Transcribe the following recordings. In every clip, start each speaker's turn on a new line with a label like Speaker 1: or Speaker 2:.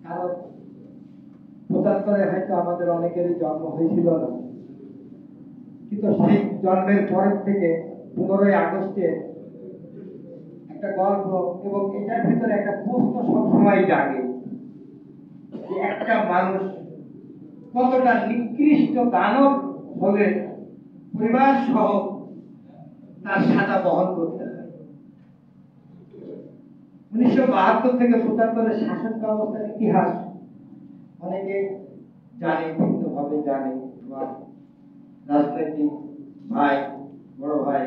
Speaker 1: কারণ ৭৫-এ হয়তো আমাদের অনেকেরই জন্ম হয়েছিল না, কিন্তু সেই জন্মের পরের থেকে 15ই আগস্টে একটা গল্প এবং এটার ভিতরে একটা প্রশ্ন সবসময় জাগে যে একটা মানুষ কতটা নিকৃষ্ট দানব হলে পরিবার সহ তার সাজা বহন করতে হয়। 1972 থেকে 75-এর শাসন ব্যবস্থার ইতিহাস অনেকে জানে, ভিন্নভাবে জানে। আমার রাজনৈতিক ভাই, বড় ভাই,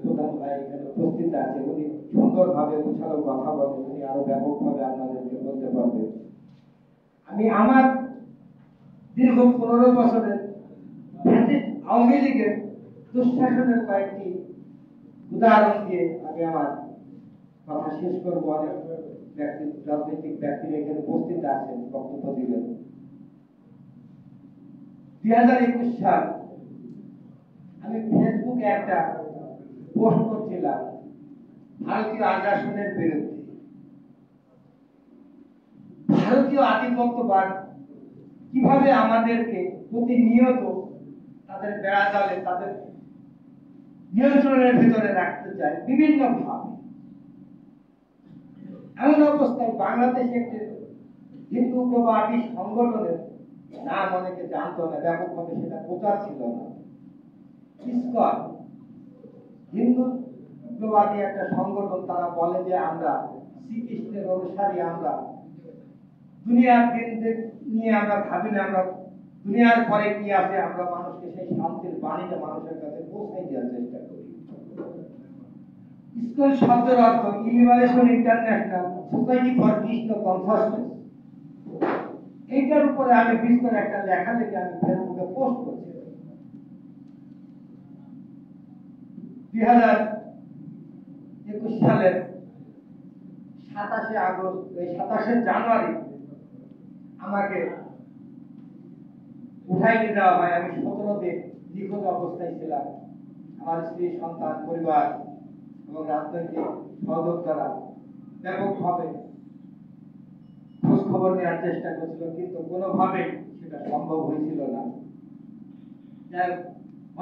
Speaker 1: প্রধান ভাই এখানে উপস্থিত আছে, উনি সুন্দরভাবে উচ্ছালো কথা বলেন, উনি আরো ব্যাপকভাবে আপনাদেরকে বলতে পারবেন। আমি আমার দীর্ঘ 15 বছরের আওয়ামী লীগের দুঃশাসনের কয়েকটি উদাহরণ দিয়ে আমি আমার কথা শেষ করবো। অনেক রাজনৈতিক ব্যক্তিরা এখানে উপস্থিত আছেন, বক্তব্য দিবেন। 2021 সাল আমি ফেসবুকে একটা পোস্ট করছিলাম ভারতীয় আগ্রাসনের বিরুদ্ধে। ভারতীয় আধিপত্যবাদ কিভাবে আমাদেরকে প্রতিনিয়ত তাদের বেড়াজালে, তাদের নিয়ন্ত্রণের ভিতরে রাখতে চায় বিভিন্ন ভাবে। এমন অবস্থায় বাংলাদেশে একটি হিন্দু উগ্রবাদী সংগঠনের নাম অনেকে জানতো না, ব্যাপকভাবে সেটা প্রচার ছিল না। ইসকন হিন্দু উগ্রবাদী একটা সংগঠন, তারা বলে যে আমরা শ্রীকৃষ্ণের অনুসারী, আমরা দুনিয়ার দিন নিয়ে আমরা ভাবি না, আমরা দুনিয়ার পরে কি আছে, আমরা মানুষকে সেই শান্তির বাণীটা মানুষের কাছে পৌঁছাই দেওয়ার চেষ্টা করি। ইসকন শব্দের অর্থ ইলিবারেশন international society for Krishna consciousness. এইটার উপরে আমি বিস্তর একটা লেখা লিখে আমি ফেসবুকে পোস্ট করছি। 2021 সালের 27 আগস্ট, এই 27 জানুয়ারি আমাকে উঠাই নিয়ে দেওয়া হয়। আমি 17 দিন নিখোঁজ অবস্থায় ছিলাম। আমার স্ত্রী, সন্তান, পরিবার এবং রাজনৈতিক সহযোদ্ধারা ব্যাপকভাবে খোঁজ খবর নেওয়ার চেষ্টা করছিল, কিন্তু কোনোভাবে সেটা সম্ভব হয়েছিল না।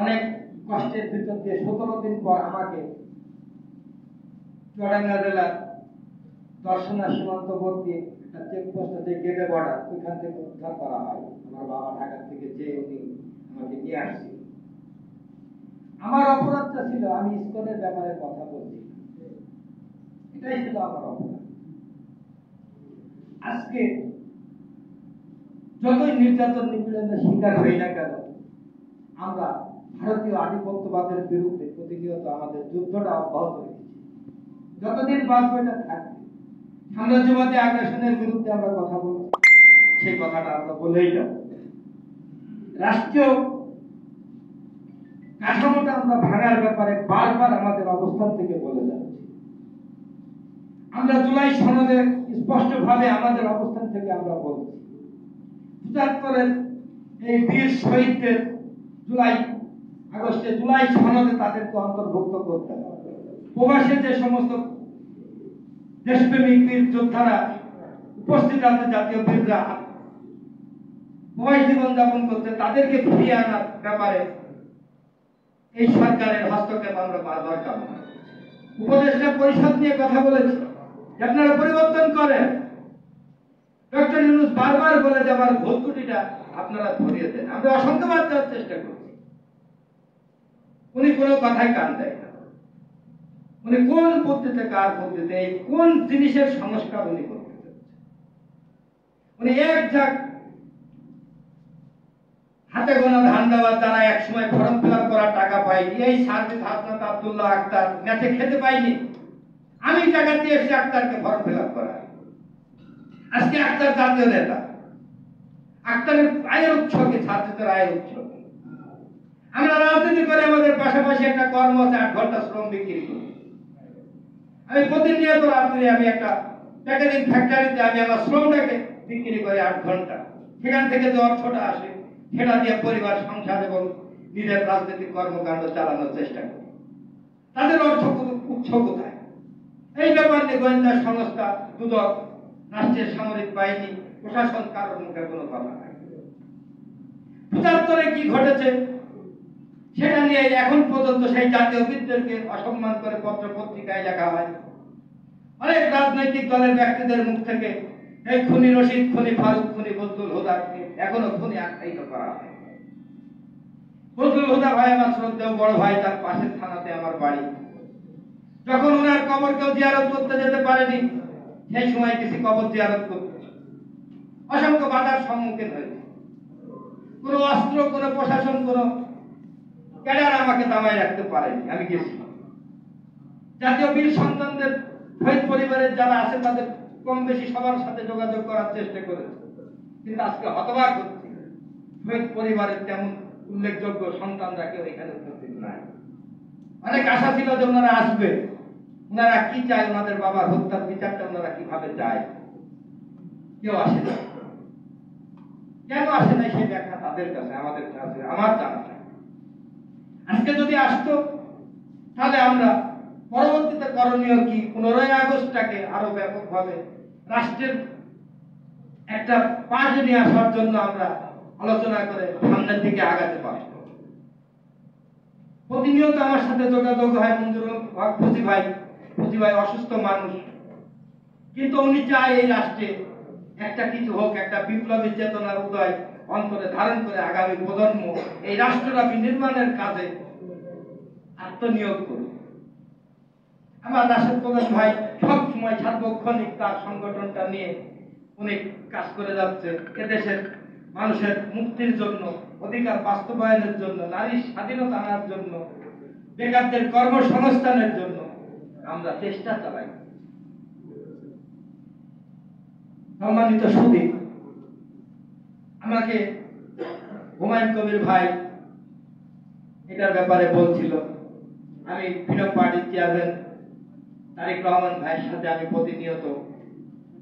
Speaker 1: অনেক কষ্টের ভিতর দিয়ে 17 দিন পর আমাকে চুয়াডাঙ্গা জেলার দর্শনা সীমান্তবর্তী একটা চেকপোস্ট, যে গেটে বর্ডার, ওইখান থেকে উদ্ধার করা হয়। আমার বাবা ঢাকা থেকে যে উনি আমাকে নিয়ে আসছে। আমার অপরাধটা ছিল আমি ইসকনের ব্যাপারে কথা বলছি, এটাই ছিল আমার অপরাধ। আজকে যতই নির্যাতন নিপীড়নের শিকার হই না কেন, আমরা ভারতীয় আধিপত্যবাদের বিরুদ্ধে প্রতিনিয়ত আমাদের যুদ্ধটা অব্যাহত রেখেছি। যতদিন বাঁচবো এটা থাকবে। সাম্রাজ্যবাদী আগ্রাসনের বিরুদ্ধে আমরা কথা বলছি, সেই কথাটা আমরা বলেই যাব। রাষ্ট্রীয় কাঠামোটা আমরা ভাঙার ব্যাপারে বারবার আমাদের অবস্থান থেকে বলে যাচ্ছি। আমরা জুলাই সনদে স্পষ্টভাবে আমাদের অবস্থান থেকে আমরা বলছি, ৭৫-এর এই বীর শহীদদের জুলাই সনদে তাদেরকে অন্তর্ভুক্ত করতে হবে। প্রবাসে যে সমস্ত দেশপ্রেমিক বীর যোদ্ধারা উপস্থিত আছে, জাতীয় বীররা প্রবাস জীবনযাপন করতে, তাদেরকে ফিরিয়ে আনার ব্যাপারে এই সরকারের হস্তক্ষেপ আমরা বারবার কামনা। উপদেষ্টা পরিষদ নিয়ে কথা বলেছি, আপনারা পরিবর্তন করেন। ডক্টর ইউনূস বারবার বলে যে আমার ভুল ত্রুটিটা আপনারা ধরিয়ে দেন। আমরা অসংখ্যবার দেওয়ার চেষ্টা করছি, উনি কোনো কথাই কান দেয় না। উনি কোন পদ্ধতিতে, কার পদ্ধতিতে, কোন জিনিসের সংস্কার উনি করতে চাচ্ছেন। উনি এক ঝাঁক হাতে গোনা ধান্দাবাজ, যারা একসময় ফর্ম ফিল আপ করার টাকা পায়নি, এই সার্জিদ হাসনাত, আব্দুল্লাহ আক্তার ম্যাচে খেতে পাইনি, আমি টাকা দিয়ে এসে আক্তারকে ফর্ম ফিল আপ করা। আজকে আক্তার জাতীয় নেতা, আক্তারের আয়ের উৎস কি? ছাত্রদের আয়ের উৎস। আমরা রাজনীতি করে আমাদের পাশাপাশি একটা কর্ম আছে, 8 ঘন্টা শ্রম বিক্রি করি। আমি প্রতিনিয়ত রাত্রে আমি একটা প্যাকেজিং ফ্যাক্টরিতে আমি আমার শ্রমটাকে বিক্রি করে 8 ঘন্টা, সেখান থেকে যে অর্থটা আসে সেটা দিয়ে পরিবার, সংসার এবং নিজের রাজনৈতিক কর্মকাণ্ড চালানোর চেষ্টা করি। তাদের অর্থ উৎস কোথায়? এই ব্যাপার নিয়ে গোয়েন্দা সংস্থা, দুদক, রাষ্ট্রের সামরিক বাহিনী, প্রশাসন, কারোর মুখে কোনো কথা নাই। ৭৫ কি ঘটেছে সেটা নিয়ে এখন পর্যন্ত সেই জাতীয় বীরদেরকে অসম্মান করে পত্র পত্রিকায় লেখা হয়। অনেক রাজনৈতিক দলের ব্যক্তিদের মুখ থেকে এই খুনি রশিদ, খুনি ফারুক, খুনি বজলুল হুদাকে এখনো খুনি আখ্যায়িত করা হয়। বজলুল হুদা ভাই আমার শ্রদ্ধেয় বড় ভাই, তার পাশের থানাতে আমার বাড়ি। যখন ওনার কবর কেউ জিয়ারত করতে যেতে পারেনি, সেই সময় কিছু কবর জিয়ারত করতে অসংখ্য বাধার সম্মুখীন হয়েছে। কোনো অস্ত্র, কোনো প্রশাসন, কোনো ক্যাডার আমাকে দামায় রাখতে পারেনি। আমি গেছি। জাতীয় বীর সন্তানদের শহীদ পরিবারের যারা আছে তাদের কম বেশি সবার সাথে যোগাযোগ করার চেষ্টা করেছে, কিন্তু আজকে হতবাক হচ্ছে শহীদ পরিবারের তেমন উল্লেখযোগ্য সন্তানরা কেউ এখানে উপস্থিত নাই। অনেক আশা ছিল যে ওনারা আসবে, ওনারা কি চায়, ওনাদের বাবার হত্যার বিচারটা ওনারা কিভাবে চায়, কেউ আসে না। কেন আসে নাই সেই ব্যাখ্যা তাদের কাছে, আমাদের কাছে আমার জানা নাই। আজকে যদি আসতো তাহলে আমরা পরবর্তীতে করণীয় কি, 15ই আগস্টটাকে আরো ব্যাপকভাবে রাষ্ট্রের একটা পাশে নিয়ে আসার জন্য আমরা আলোচনা করে সামনের দিকে আগাতে পারব। প্রতিনিয়ত আমার সাথে যোগাযোগ হয় মঞ্জুরুল হক ফৌজি ভাই অসুস্থ মানুষ, কিন্তু উনি চায় এই রাষ্ট্রে একটা কিছু হোক, একটা বিপ্লবী চেতনার উদয় অন্তরে ধারণ করে আগামী প্রজন্ম এই রাষ্ট্রব্যাপী নির্মাণের কাজে আত্মনিয়োগ করুক। আমার রাশেদ প্রধান ভাই সব সময় সার্বক্ষণিক তার সংগঠনটা নিয়ে অনেক কাজ করে যাচ্ছে। এদেশের মানুষের মুক্তির জন্য, অধিকার বাস্তবায়নের জন্য, নারীর স্বাধীনতা আনার জন্য, বেকারদের কর্মসংস্থানের জন্য আমরা চেষ্টা চালাই। সম্মানিত সুধী, আমাকে হুমায়ুন কবির ভাই এটার ব্যাপারে বলছিল। আমি ফ্রিডম পার্টির চেয়ারম্যান তারেক রহমান ভাইয়ের সাথে আমি প্রতিনিয়ত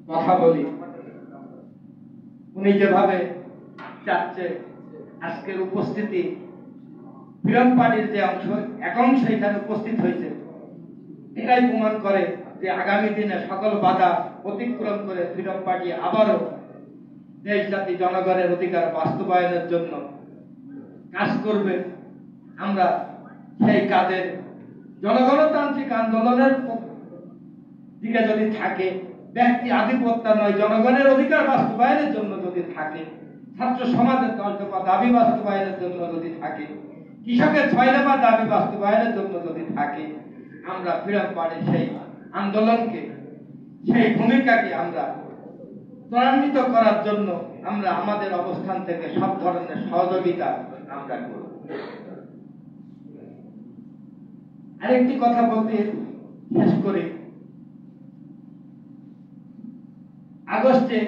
Speaker 1: কথা বলি। উনি যেভাবে চাচ্ছে আজকের উপস্থিতি, ফ্রিডম পার্টির যে অংশ, এক অংশ এখানে উপস্থিত হয়েছে, এটাই প্রমাণ করে যে আগামী দিনে সকল বাধা অতিক্রম করে ফ্রিডম পার্টি আবারও দেশ জাতি জনগণের অধিকার বাস্তবায়নের জন্য কাজ করবে। আমরা সেই কাজের জনগণতান্ত্রিক আন্দোলনের দিকে যদি থাকে, ব্যক্তি আধিপত্য নয়, জনগণের অধিকার বাস্তবায়নের জন্য যদি থাকে, ছাত্র সমাজের 10 দফা দাবি বাস্তবায়নের জন্য যদি থাকে, কৃষকের 6 দফা দাবি বাস্তবায়নের জন্য যদি থাকে, আমরা ফ্রিডম পার্টির সেই আন্দোলনকে, সেই ভূমিকাকে আমরা ত্বরান্বিত করার জন্য আমরা আমাদের অবস্থান থেকে সব ধরনের সহযোগিতা আমরা করব। আরেকটি কথা বলতে শেষ করি। আগস্টে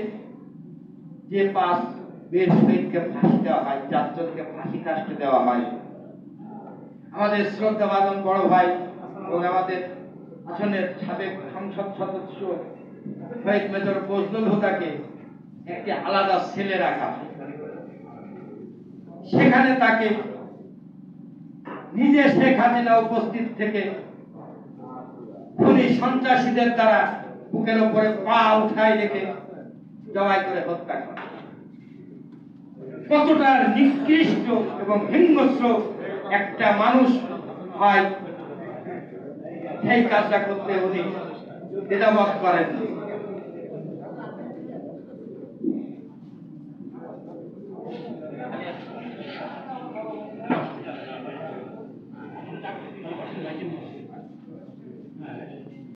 Speaker 1: যে 5 বীর শহীদকে ফাঁসি দেওয়া হয়, 4 জনকে ফাঁসি কাস্টে দেওয়া হয়, আমাদের শ্রদ্ধাভাজন বড় ভাই এবং আমাদের আসনের সাবেক সংসদ সদস্য শহীদ মেজর বজলুল হুদাকে একটি আলাদা সেলে রাখা, সেখানে তাকে নিজে শেখ হাসিনা উপস্থিত থেকে খুনি সন্ত্রাসীদের দ্বারা বুকের উপরে পা উঠায় রেখে জবাই করে হত্যা করে। কতটা নিকৃষ্ট এবং হিংস্র একটা মানুষ হয়, সেই কাজটা করতে উনি দ্বিধাবোধ করেন।